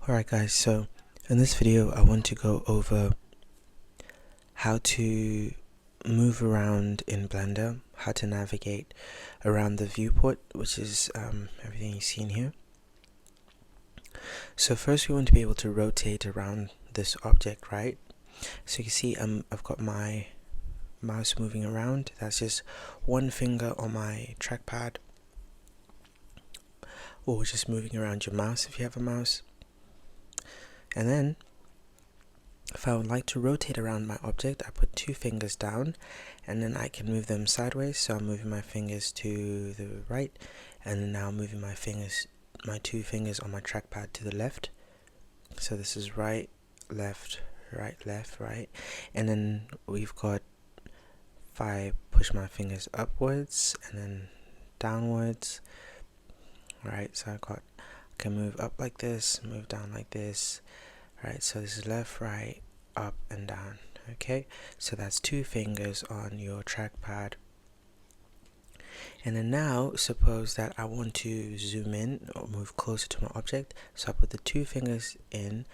Alright guys, so in this video I want to go over how to move around in Blender, how to navigate around the viewport, which is everything you see in here. So first we want to be able to rotate around this object, right? So you can see I've got my mouse moving around. That's just one finger on my trackpad, or just moving around your mouse if you have a mouse. And then if I would like to rotate around my object, I put two fingers down and then I can move them sideways. So I'm moving my fingers to the right, and then now moving my two fingers on my trackpad to the left. So this is right, left, right, left, right. And then we've got, if I push my fingers upwards and then downwards, right, so I can move up like this, move down like this. Right, so this is left, right, up and down. Okay, so that's two fingers on your trackpad. And then now suppose that I want to zoom in or move closer to my object, so I put the two fingers in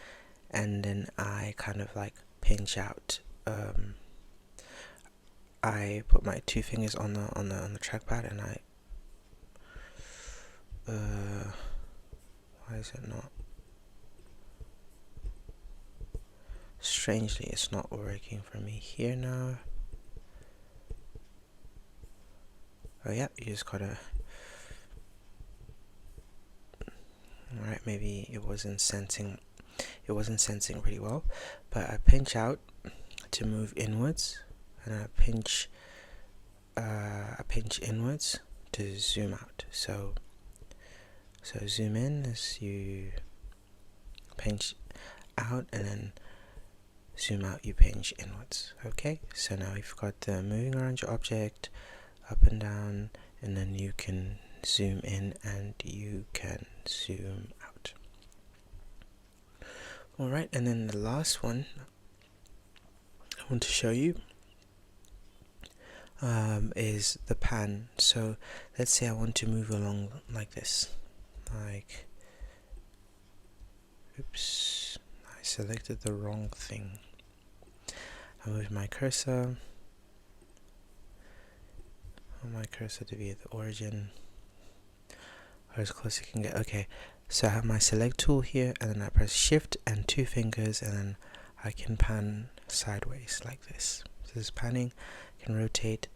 and then I kind of like pinch out. I put my two fingers on the trackpad and I why is it not? Strangely, it's not working for me here now. Oh yeah, you just gotta. Alright, maybe it wasn't sensing pretty well. But I pinch out to move inwards, and I pinch inwards to zoom out. So zoom in as you pinch out, and then zoom out, you pinch inwards. Okay, so now you've got the moving around your object up and down, and then you can zoom in and you can zoom out. Alright, and then the last one I want to show you is the pan. So let's say I want to move along like this, like, oops, I selected the wrong thing. I move my cursor. I want my cursor to be at the origin, or as close as you can get. Okay, so I have my select tool here, and then I press shift and two fingers, and then I can pan sideways like this. So this is panning. I can rotate,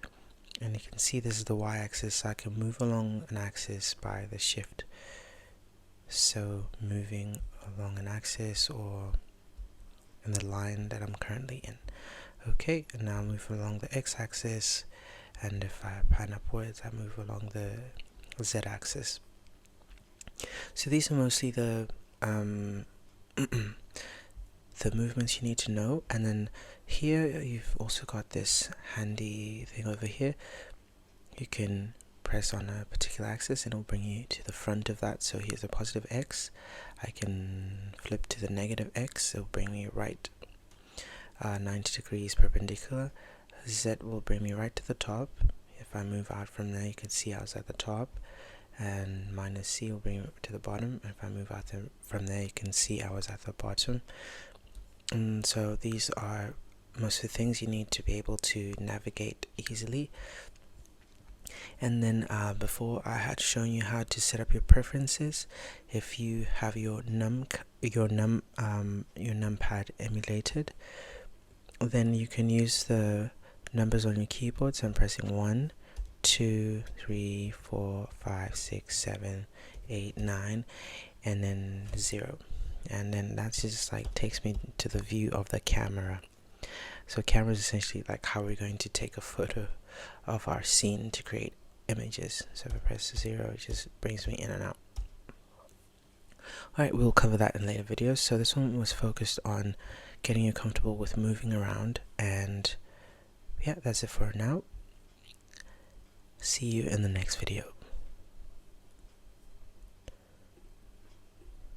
and you can see this is the y-axis, so I can move along an axis by the shift. So moving along an axis or in the line that I'm currently in. Okay, and now I move along the x-axis, and if I pan upwards, I move along the z-axis. So these are mostly the the movements you need to know. And then here you've also got this handy thing over here. You can press on a particular axis and it'll bring you to the front of that. So here's a positive x. I can flip to the negative x, it'll bring me right 90 degrees perpendicular. Z will bring me right to the top. If I move out from there, you can see I was at the top, and minus C will bring me to the bottom. If I move out from there, you can see I was at the bottom. And so these are most of the things you need to be able to navigate easily. And then before I had shown you how to set up your preferences. If you have your numpad emulated, then you can use the numbers on your keyboard. So I'm pressing 1, 2, 3, 4, 5, 6, 7, 8, 9, and then 0. And then that just like takes me to the view of the camera. So camera is essentially like how we're going to take a photo of our scene to create images. So if I press 0, it just brings me in and out. Alright, we'll cover that in later videos. So this one was focused on getting you comfortable with moving around, and yeah, that's it for now. See you in the next video.